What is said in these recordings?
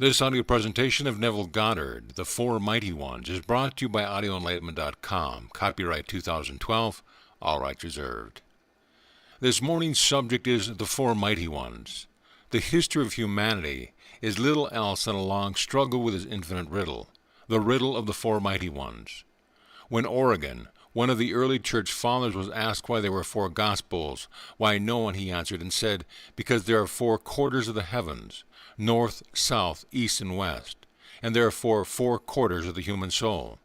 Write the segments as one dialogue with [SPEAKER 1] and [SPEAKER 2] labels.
[SPEAKER 1] This audio presentation of Neville Goddard, The Four Mighty Ones, is brought to you by audioenlightenment.com. Copyright 2012, all rights reserved. This morning's subject is The Four Mighty Ones. The history of humanity is little else than a long struggle with its infinite riddle, the riddle of the Four Mighty Ones. When Origen, one of the early church fathers, was asked why there were four Gospels, why no one, he answered and said, because there are four quarters of the heavens, north, south, east, and west, and therefore four quarters of the human soul.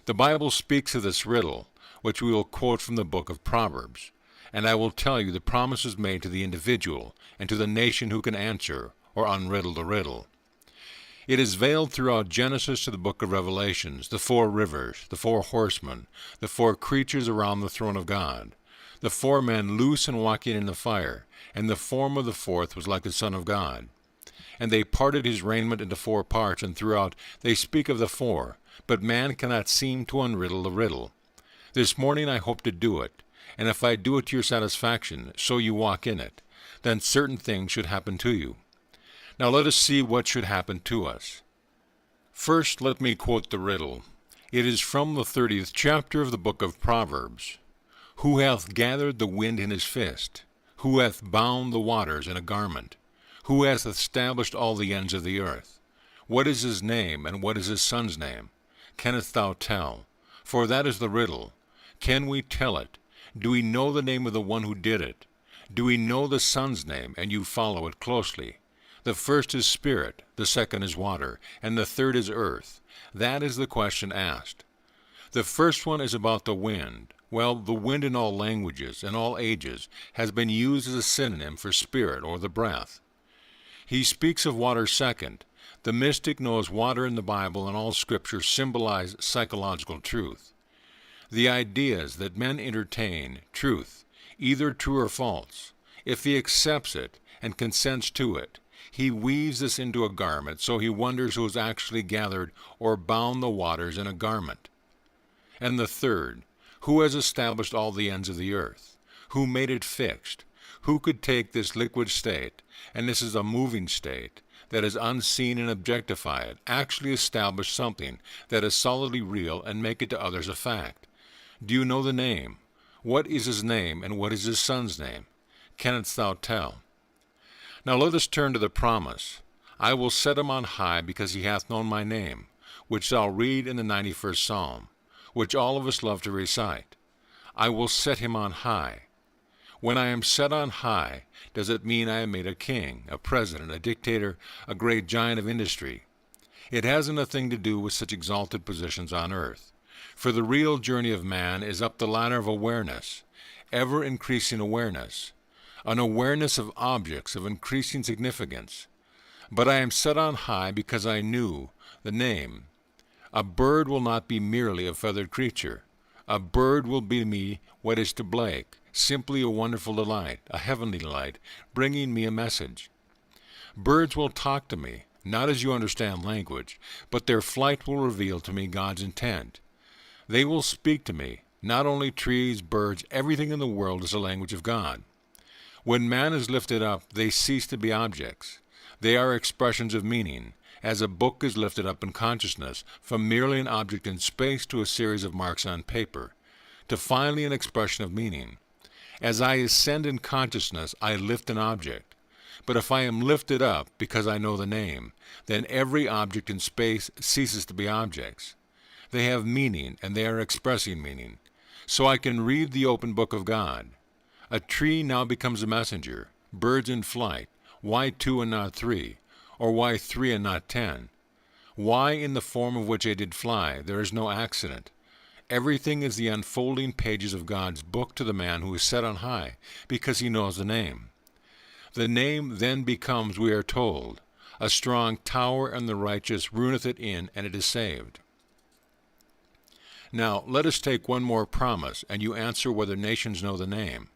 [SPEAKER 1] The Bible speaks of this riddle, which we will quote from the book of Proverbs, and I will tell you the promises made to the individual and to the nation who can answer or unriddle the riddle. It is veiled throughout Genesis to the book of Revelations, the four rivers, the four horsemen, the four creatures around the throne of God, the four men loose and walking in the fire, and the form of the fourth was like the Son of God. And they parted his raiment into four parts, and throughout they speak of the four, but man cannot seem to unriddle the riddle. This morning I hope to do it, and if I do it to your satisfaction, so you walk in it, then certain things should happen to you. Now let us see what should happen to us. First, let me quote the riddle. It is from the 30th chapter of the book of Proverbs. Who hath gathered the wind in his fist? Who hath bound the waters in a garment? Who hath established all the ends of the earth? What is his name, and what is his son's name? Canst thou tell? For that is the riddle. Can we tell it? Do we know the name of the one who did it? Do we know the son's name, and you follow it closely? The first is spirit, the second is water, and the third is earth. That is the question asked. The first one is about the wind. Well, the wind in all languages, in all ages, has been used as a synonym for spirit or the breath. He speaks of water second. The mystic knows water in the Bible and all Scripture symbolize psychological truth. The ideas that men entertain, truth, either true or false. If he accepts it and consents to it, he weaves this into a garment, so he wonders who has actually gathered or bound the waters in a garment. And the third, who has established all the ends of the earth? Who made it fixed? Who could take this liquid state, and this is a moving state, that is unseen and objectify it, actually establish something that is solidly real and make it to others a fact? Do you know the name? What is his name, and what is his son's name? Canst thou tell? Now let us turn to the promise. I will set him on high because he hath known my name, which thou read in the 91st Psalm, which all of us love to recite. I will set him on high. When I am set on high, does it mean I am made a king, a president, a dictator, a great giant of industry? It hasn't a thing to do with such exalted positions on earth. For the real journey of man is up the ladder of awareness, ever-increasing awareness, an awareness of objects of increasing significance. But I am set on high because I knew the name. A bird will not be merely a feathered creature. A bird will be me what is to Blake, simply a wonderful delight, a heavenly delight, bringing me a message. Birds will talk to me, not as you understand language, but their flight will reveal to me God's intent. They will speak to me, not only trees, birds, everything in the world is a language of God. When man is lifted up, they cease to be objects. They are expressions of meaning, as a book is lifted up in consciousness from merely an object in space to a series of marks on paper, to finally an expression of meaning. As I ascend in consciousness, I lift an object. But if I am lifted up because I know the name, then every object in space ceases to be objects. They have meaning, and they are expressing meaning. So I can read the open book of God. A tree now becomes a messenger. Birds in flight. Why 2 and not 3? Or why 3 and not 10? Why in the form of which I did fly? There is no accident. Everything is the unfolding pages of God's book to the man who is set on high, because he knows the name. The name then becomes, we are told, a strong tower, and the righteous ruineth it in, and it is saved. Now let us take one more promise, and you answer whether nations know the name.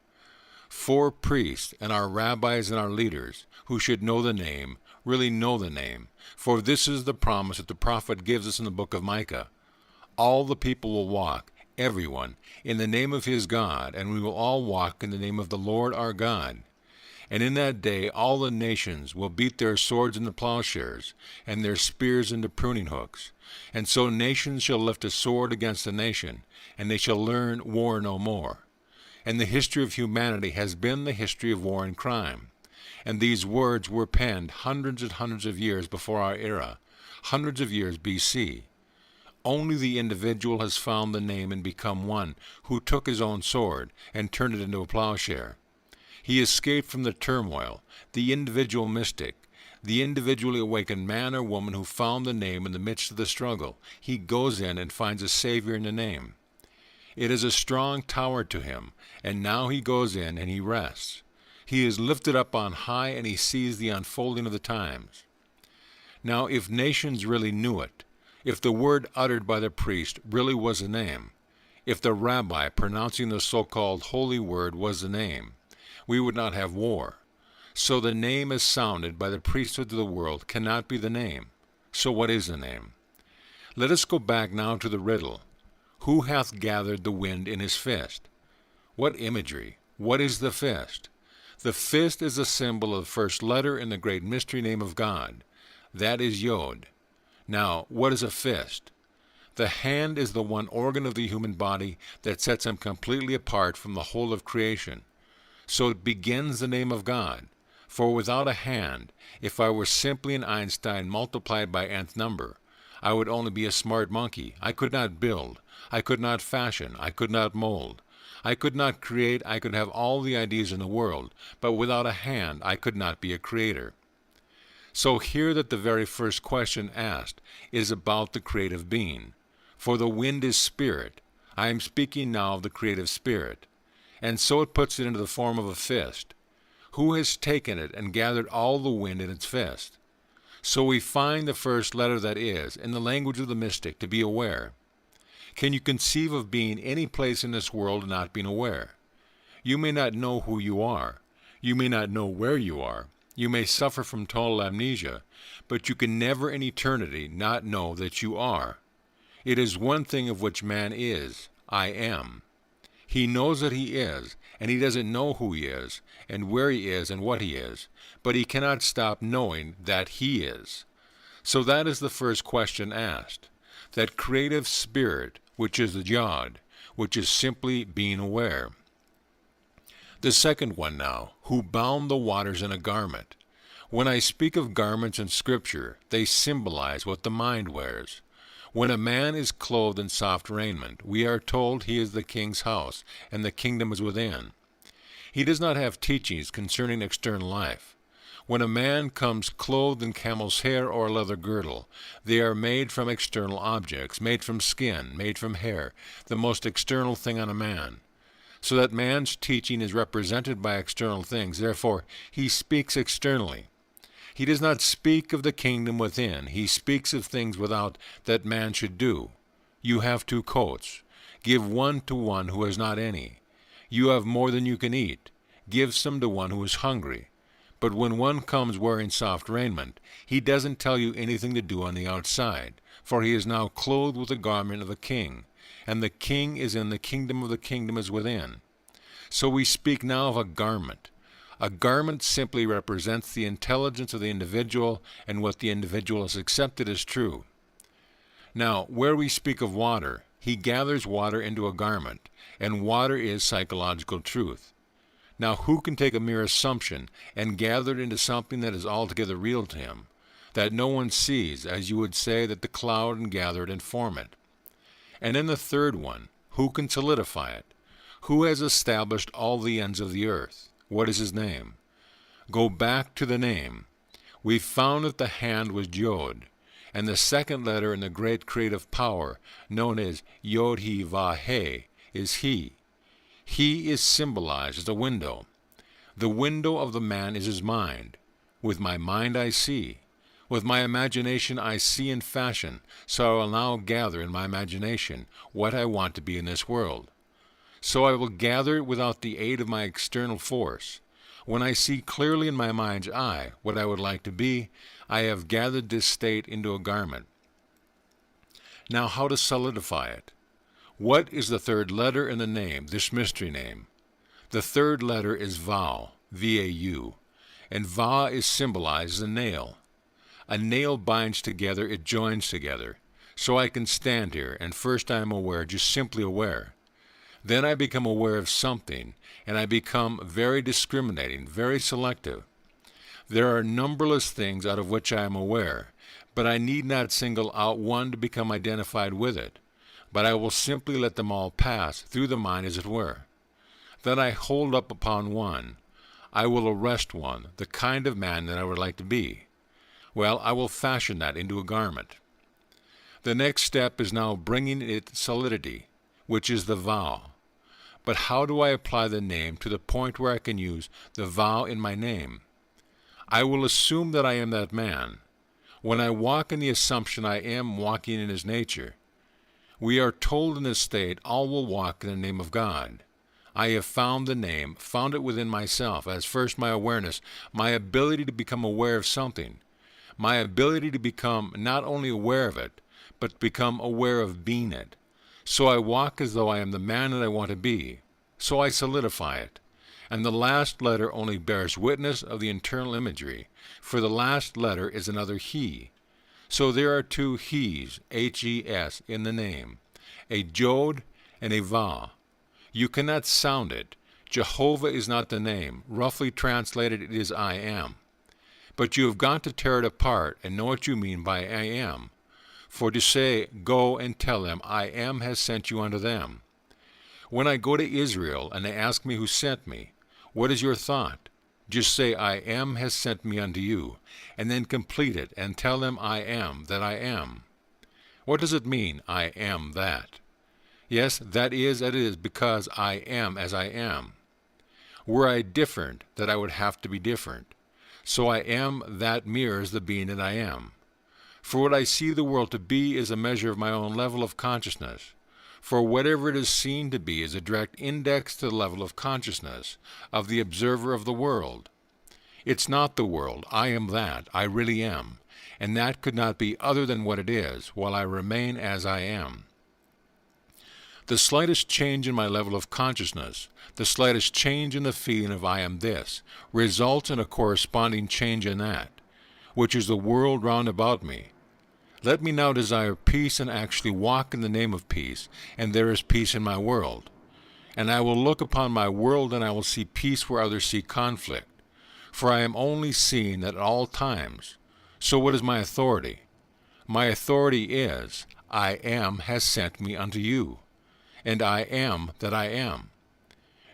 [SPEAKER 1] 4 priests, and our rabbis and our leaders, who should know the name, really know the name, for this is the promise that the prophet gives us in the book of Micah. All the people will walk, everyone, in the name of his God, and we will all walk in the name of the Lord our God. And in that day all the nations will beat their swords into plowshares, and their spears into pruning hooks. And so nations shall lift a sword against a nation, and they shall learn war no more. And the history of humanity has been the history of war and crime. And these words were penned hundreds and hundreds of years before our era, hundreds of years BC. Only the individual has found the name and become one who took his own sword and turned it into a plowshare. He escaped from the turmoil, the individual mystic, the individually awakened man or woman who found the name in the midst of the struggle. He goes in and finds a Savior in the name. It is a strong tower to him, and now he goes in and he rests. He is lifted up on high, and he sees the unfolding of the times. Now, if nations really knew it, if the word uttered by the priest really was a name, if the rabbi pronouncing the so-called holy word was the name, we would not have war. So the name as sounded by the priesthood of the world cannot be the name. So what is the name? Let us go back now to the riddle. Who hath gathered the wind in his fist? What imagery? What is the fist? The fist is a symbol of the first letter in the great mystery name of God. That is Yod. Now, what is a fist? The hand is the one organ of the human body that sets him completely apart from the whole of creation. So it begins the name of God. For without a hand, if I were simply an Einstein multiplied by nth number, I would only be a smart monkey. I could not build. I could not fashion. I could not mold. I could not create. I could have all the ideas in the world, but without a hand, I could not be a creator. So hear that the very first question asked is about the creative being. For the wind is spirit. I am speaking now of the creative spirit. And so it puts it into the form of a fist. Who has taken it and gathered all the wind in its fist? So we find the first letter that is, in the language of the mystic, to be aware. Can you conceive of being any place in this world and not being aware? You may not know who you are. You may not know where you are. You may suffer from total amnesia, but you can never in eternity not know that you are. It is one thing of which man is, I am. He knows that he is, and he doesn't know who he is, and where he is, and what he is, but he cannot stop knowing that he is. So that is the first question asked. That creative spirit, which is the Yod, which is simply being aware. The second one now, who bound the waters in a garment. When I speak of garments in Scripture, they symbolize what the mind wears. When a man is clothed in soft raiment, we are told he is the king's house, and the kingdom is within. He does not have teachings concerning external life. When a man comes clothed in camel's hair or a leather girdle, they are made from external objects, made from skin, made from hair, the most external thing on a man. So that man's teaching is represented by external things, therefore he speaks externally. He does not speak of the kingdom within, he speaks of things without that man should do. You have 2 coats. Give one to one who has not any. You have more than you can eat. Give some to one who is hungry. But when one comes wearing soft raiment, he doesn't tell you anything to do on the outside, for he is now clothed with the garment of a king, and the king is in the kingdom of the kingdom is within. So we speak now of a garment. A garment simply represents the intelligence of the individual and what the individual has accepted as true. Now, where we speak of water, he gathers water into a garment, and water is psychological truth. Now, who can take a mere assumption and gather it into something that is altogether real to him, that no one sees, as you would say that the cloud and gather it and form it? And then the third one, who can solidify it? Who has established all the ends of the earth? What is his name? Go back to the name. We found that the hand was Yod, and the second letter in the great creative power, known as Yod-He-Vah-He, is He. He is symbolized as a window. The window of the man is his mind. With my mind I see. With my imagination I see and fashion, so I will now gather in my imagination what I want to be in this world. So I will gather it without the aid of my external force. When I see clearly in my mind's eye what I would like to be, I have gathered this state into a garment. Now how to solidify it? What is the third letter in the name, this mystery name? The third letter is Vau, V-A-U, and Va is symbolized as a nail. A nail binds together, it joins together. So I can stand here, and first I am aware, just simply aware. Then I become aware of something, and I become very discriminating, very selective. There are numberless things out of which I am aware, but I need not single out one to become identified with it, but I will simply let them all pass through the mind as it were. Then I hold up upon one. I will arrest one, the kind of man that I would like to be. Well, I will fashion that into a garment. The next step is now bringing it solidity, which is the vow. But how do I apply the name to the point where I can use the vow in my name? I will assume that I am that man. When I walk in the assumption I am walking in his nature, we are told in this state, all will walk in the name of God. I have found the name, found it within myself, as first my awareness, my ability to become aware of something, my ability to become not only aware of it, but become aware of being it. So I walk as though I am the man that I want to be. So I solidify it. And the last letter only bears witness of the internal imagery, for the last letter is another he. So there are two he's, H-E-S, in the name, a Jod and a Va. You cannot sound it. Jehovah is not the name. Roughly translated, it is I am. But you have got to tear it apart and know what you mean by I am. For to say, go and tell them, I am has sent you unto them. When I go to Israel and they ask me who sent me, what is your thought? Just say, I am has sent me unto you, and then complete it and tell them I am that I am. What does it mean, I am that? Yes, that is as it is because I am as I am. Were I different, that I would have to be different. So I am that mirrors the being that I am. For what I see the world to be is a measure of my own level of consciousness. For whatever it is seen to be is a direct index to the level of consciousness of the observer of the world. It's not the world. I am that. I really am. And that could not be other than what it is, while I remain as I am. The slightest change in my level of consciousness, the slightest change in the feeling of I am this, results in a corresponding change in that, which is the world round about me. Let me now desire peace and actually walk in the name of peace, and there is peace in my world. And I will look upon my world and I will see peace where others see conflict. For I am only seen at all times. So what is my authority? My authority is, I am has sent me unto you, and I am that I am.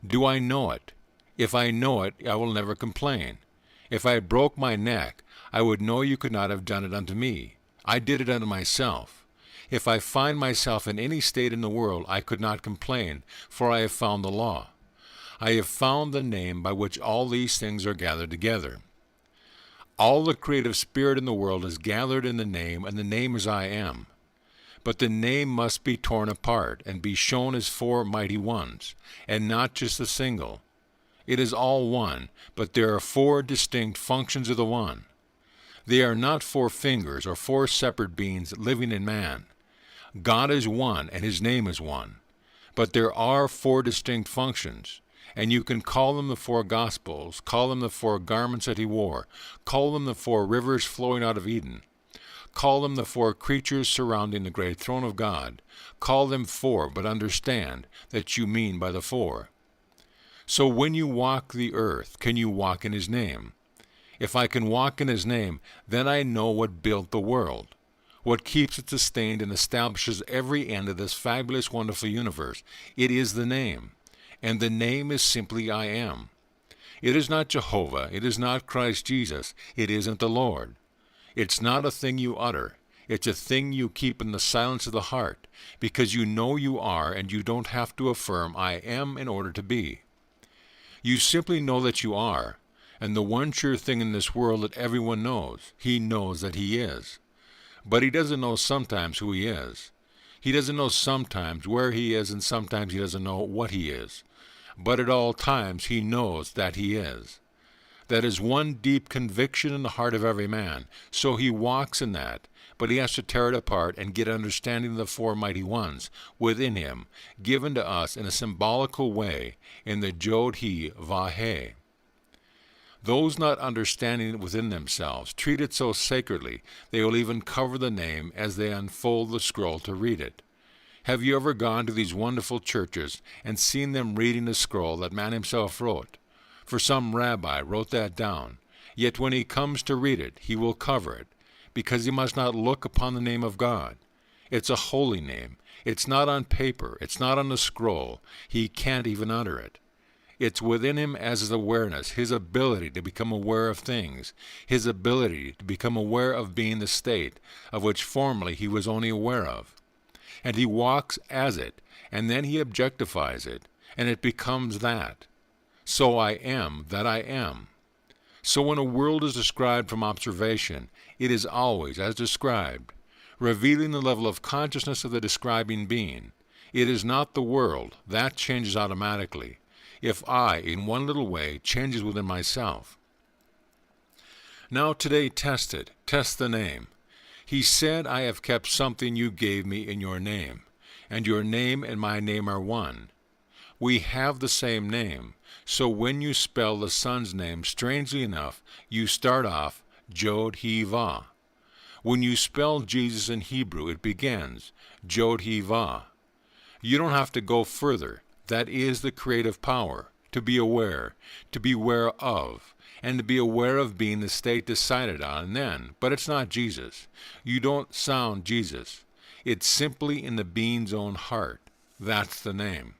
[SPEAKER 1] Do I know it? If I know it, I will never complain. If I broke my neck, I would know you could not have done it unto me. I did it unto myself. If I find myself in any state in the world, I could not complain, for I have found the law. I have found the name by which all these things are gathered together. All the creative spirit in the world is gathered in the name, and the name is I am. But the name must be torn apart and be shown as four mighty ones, and not just a single. It is all one, but there are four distinct functions of the one. They are not four fingers or four separate beings living in man. God is one, and his name is one. But there are four distinct functions, and you can call them the four Gospels, call them the four garments that he wore, call them the four rivers flowing out of Eden, call them the four creatures surrounding the great throne of God, call them four, but understand that you mean by the four. So when you walk the earth, can you walk in his name? If I can walk in his name, then I know what built the world, what keeps it sustained and establishes every end of this fabulous, wonderful universe. It is the name, and the name is simply I am. It is not Jehovah, it is not Christ Jesus, it isn't the Lord. It's not a thing you utter, it's a thing you keep in the silence of the heart, because you know you are and you don't have to affirm I am in order to be. You simply know that you are. And the one sure thing in this world that everyone knows, he knows that he is. But he doesn't know sometimes who he is. He doesn't know sometimes where he is, and sometimes he doesn't know what he is. But at all times he knows that he is. That is one deep conviction in the heart of every man. So he walks in that, but he has to tear it apart and get understanding of the four mighty ones within him, given to us in a symbolical way in the Jod He Va He. Those not understanding it within themselves treat it so sacredly they will even cover the name as they unfold the scroll to read it. Have you ever gone to these wonderful churches and seen them reading the scroll that man himself wrote? For some rabbi wrote that down, yet when he comes to read it, he will cover it, because he must not look upon the name of God. It's a holy name. It's not on paper. It's not on the scroll. He can't even utter it. It's within him as his awareness, his ability to become aware of things, his ability to become aware of being the state of which formerly he was only aware of. And he walks as it, and then he objectifies it, and it becomes that. So I am that I am. So when a world is described from observation, it is always as described, revealing the level of consciousness of the describing being. It is not the world. That changes automatically, if I, in one little way, changes within myself. Now today test it. Test the name. He said, I have kept something you gave me in your name, and your name and my name are one. We have the same name, so when you spell the Son's name, strangely enough, you start off Jod-He-Vah. When you spell Jesus in Hebrew, it begins Jod-He-Vah. You don't have to go further. That is the creative power, to be aware of, and to be aware of being the state decided on then. But it's not Jesus. You don't sound Jesus. It's simply in the being's own heart. That's the name.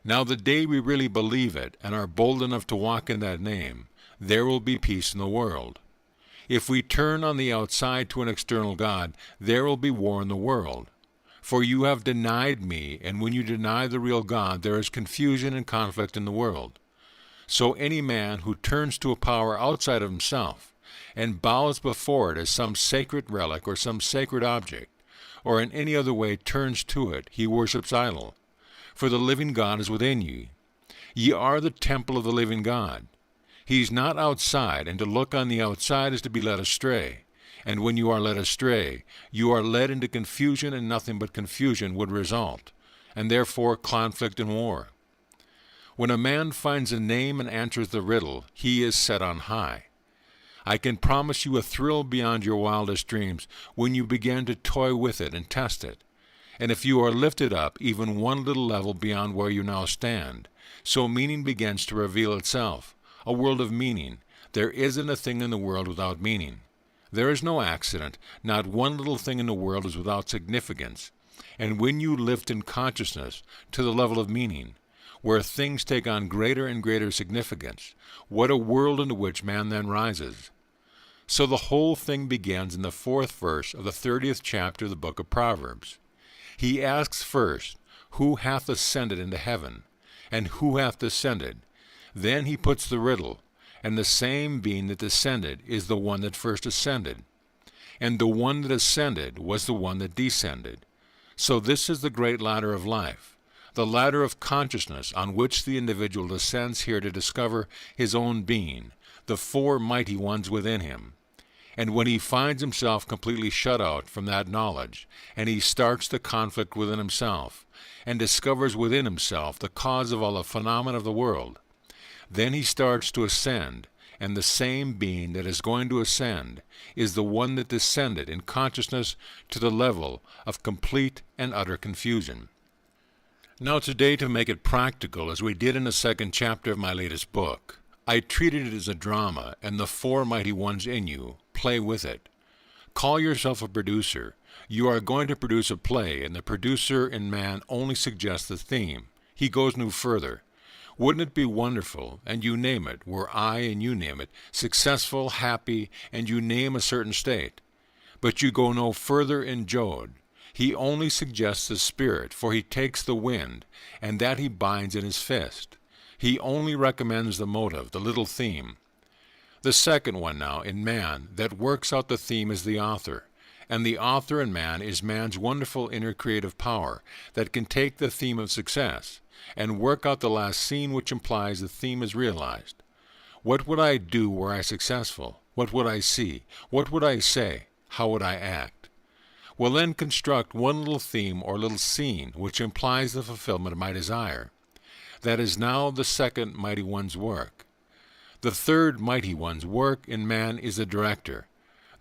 [SPEAKER 1] Now the day we really believe it and are bold enough to walk in that name, there will be peace in the world. If we turn on the outside to an external God, there will be war in the world. For you have denied me, and when you deny the real God, there is confusion and conflict in the world. So any man who turns to a power outside of himself and bows before it as some sacred relic or some sacred object, or in any other way turns to it, he worships idol. For the living God is within ye. Ye are the temple of the living God. He is not outside, and to look on the outside is to be led astray. And when you are led astray, you are led into confusion, and nothing but confusion would result, and therefore conflict and war. When a man finds a name and answers the riddle, he is set on high. I can promise you a thrill beyond your wildest dreams when you begin to toy with it and test it. And if you are lifted up even one little level beyond where you now stand, so meaning begins to reveal itself, a world of meaning. There isn't a thing in the world without meaning. There is no accident. Not one little thing in the world is without significance. And when you lift in consciousness to the level of meaning, where things take on greater and greater significance, what a world into which man then rises. So the whole thing begins in the 4th verse of the 30th chapter of the book of Proverbs. He asks first, who hath ascended into heaven, and who hath descended? Then he puts the riddle, and the same being that descended is the one that first ascended. And the one that ascended was the one that descended. So this is the great ladder of life, the ladder of consciousness on which the individual descends here to discover his own being, the 4 mighty ones within him. And when he finds himself completely shut out from that knowledge, and he starts the conflict within himself, and discovers within himself the cause of all the phenomena of the world, then he starts to ascend, and the same being that is going to ascend is the one that descended in consciousness to the level of complete and utter confusion. Now today, to make it practical, as we did in the 2nd chapter of my latest book, I treated it as a drama, and the 4 mighty ones in you play with it. Call yourself a producer. You are going to produce a play, and the producer in man only suggests the theme. He goes no further. Wouldn't it be wonderful, and you name it, were I and you name it, successful, happy, and you name a certain state? But you go no further in Jod. He only suggests the spirit, for he takes the wind, and that he binds in his fist. He only recommends the motive, the little theme. The second one now, in man, that works out the theme is the author. And the author in man is man's wonderful inner creative power that can take the theme of success and work out the last scene which implies the theme is realized. What would I do were I successful? What would I see? What would I say? How would I act? Well, then construct one little theme or little scene which implies the fulfillment of my desire. That is now the 2nd mighty one's work. The third mighty one's work in man is the director.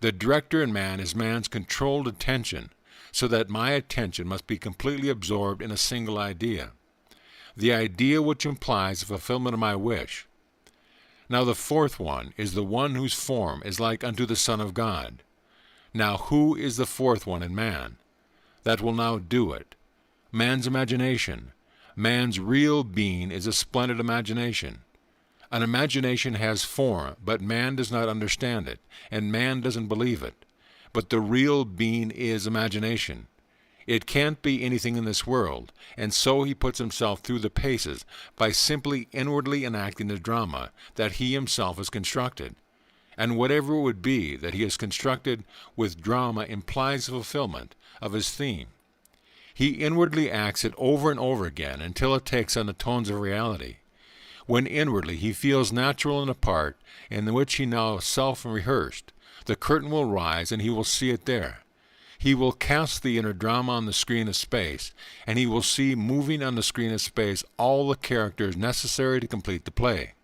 [SPEAKER 1] The director in man is man's controlled attention, so that my attention must be completely absorbed in a single idea, the idea which implies the fulfillment of my wish. Now the fourth one is the one whose form is like unto the Son of God. Now who is the fourth one in man? That will now do it. Man's imagination. Man's real being is a splendid imagination. An imagination has form, but man does not understand it, and man doesn't believe it. But the real being is imagination. It can't be anything in this world, and so he puts himself through the paces by simply inwardly enacting the drama that he himself has constructed. And whatever it would be that he has constructed with drama implies the fulfillment of his theme. He inwardly acts it over and over again until it takes on the tones of reality. When inwardly he feels natural in a part in which he now self-rehearsed, the curtain will rise and he will see it there. He will cast the inner drama on the screen of space, and he will see moving on the screen of space all the characters necessary to complete the play.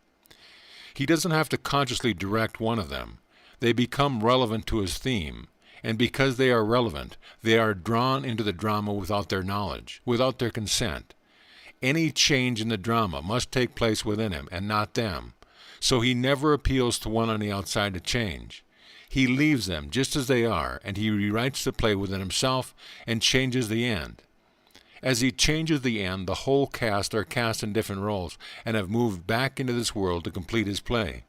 [SPEAKER 1] He doesn't have to consciously direct one of them. They become relevant to his theme, and because they are relevant, they are drawn into the drama without their knowledge, without their consent. Any change in the drama must take place within him and not them, so he never appeals to one on the outside to change. He leaves them just as they are, and he rewrites the play within himself and changes the end. As he changes the end, the whole cast are cast in different roles and have moved back into this world to complete his play.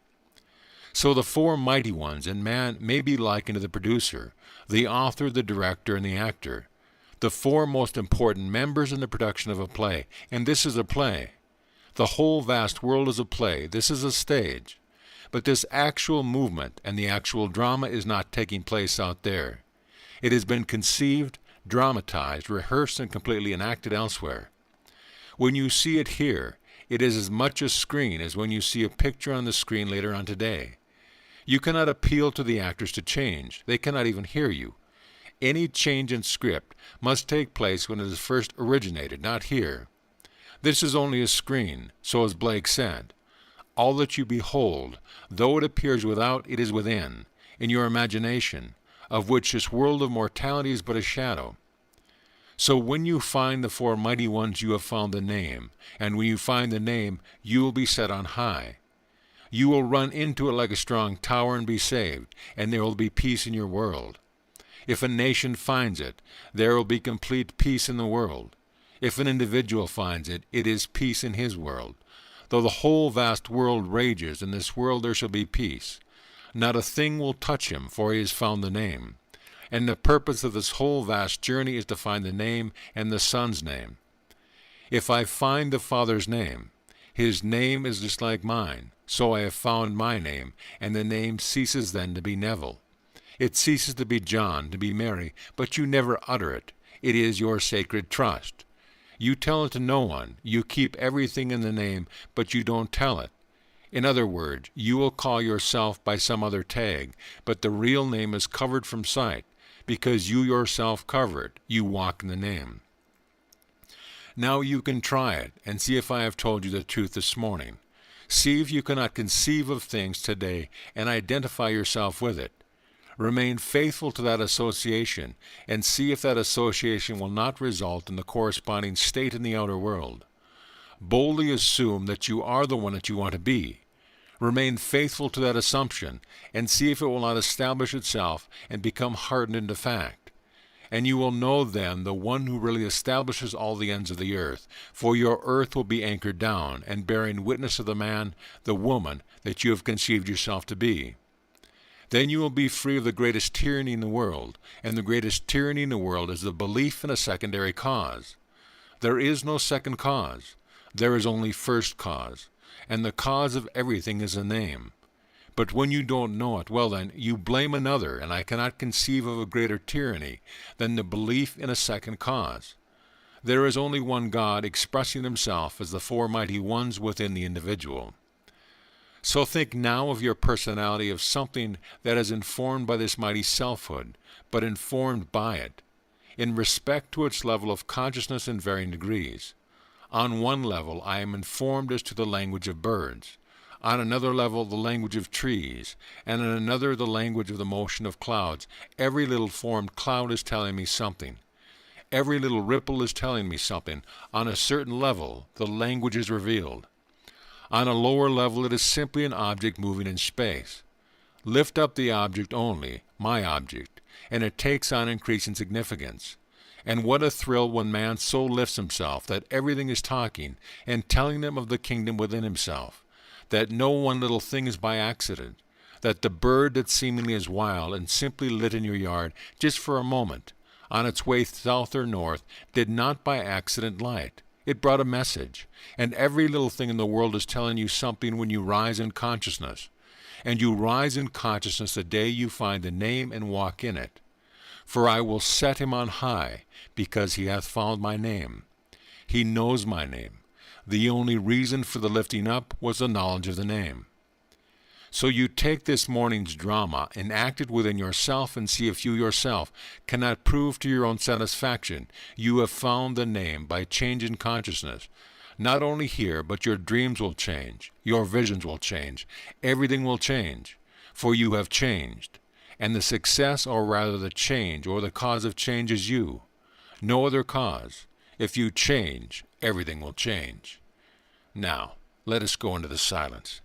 [SPEAKER 1] So the four mighty ones in man may be likened to the producer, the author, the director, and the actor, the four most important members in the production of a play, and this is a play. The whole vast world is a play. This is a stage. But this actual movement and the actual drama is not taking place out there. It has been conceived, dramatized, rehearsed, and completely enacted elsewhere. When you see it here, it is as much a screen as when you see a picture on the screen later on today. You cannot appeal to the actors to change. They cannot even hear you. Any change in script must take place when it is first originated, not here. This is only a screen, so as Blake said. All that you behold, though it appears without, it is within, in your imagination, of which this world of mortality is but a shadow. So when you find the four mighty ones, you have found the name, and when you find the name, you will be set on high. You will run into it like a strong tower and be saved, and there will be peace in your world. If a nation finds it, there will be complete peace in the world. If an individual finds it, it is peace in his world. Though the whole vast world rages, in this world there shall be peace. Not a thing will touch him, for he has found the name. And the purpose of this whole vast journey is to find the name and the Son's name. If I find the Father's name, his name is just like mine, so I have found my name, and the name ceases then to be Neville. It ceases to be John, to be Mary, but you never utter it. It is your sacred trust. You tell it to no one. You keep everything in the name, but you don't tell it. In other words, you will call yourself by some other tag, but the real name is covered from sight, because you yourself cover it. You walk in the name. Now you can try it, and see if I have told you the truth this morning. See if you cannot conceive of things today and identify yourself with it. Remain faithful to that association, and see if that association will not result in the corresponding state in the outer world. Boldly assume that you are the one that you want to be. Remain faithful to that assumption, and see if it will not establish itself and become hardened into fact. And you will know then the one who really establishes all the ends of the earth, for your earth will be anchored down, and bearing witness of the man, the woman, that you have conceived yourself to be. Then you will be free of the greatest tyranny in the world, and the greatest tyranny in the world is the belief in a secondary cause. There is no second cause. There is only first cause, and the cause of everything is a name. But when you don't know it, well then, you blame another, and I cannot conceive of a greater tyranny than the belief in a second cause. There is only one God expressing himself as the four mighty ones within the individual. So think now of your personality of something that is informed by this mighty selfhood, but informed by it, in respect to its level of consciousness in varying degrees. On one level, I am informed as to the language of birds. On another level, the language of trees, and on another, the language of the motion of clouds. Every little formed cloud is telling me something. Every little ripple is telling me something. On a certain level, the language is revealed. On a lower level, it is simply an object moving in space. Lift up the object only, my object, and it takes on increasing significance. And what a thrill when man so lifts himself that everything is talking and telling him of the kingdom within himself, that no one little thing is by accident, that the bird that seemingly is wild and simply lit in your yard just for a moment, on its way south or north, did not by accident light. It brought a message, and every little thing in the world is telling you something when you rise in consciousness. And you rise in consciousness the day you find the name and walk in it. For I will set him on high, because he hath found my name. He knows my name. The only reason for the lifting up was the knowledge of the name. So you take this morning's drama and act it within yourself and see if you yourself cannot prove to your own satisfaction you have found the name by change in consciousness. Not only here, but your dreams will change, your visions will change, everything will change, for you have changed. And the success, or rather the change, or the cause of change is you. No other cause. If you change, everything will change. Now, let us go into the silence.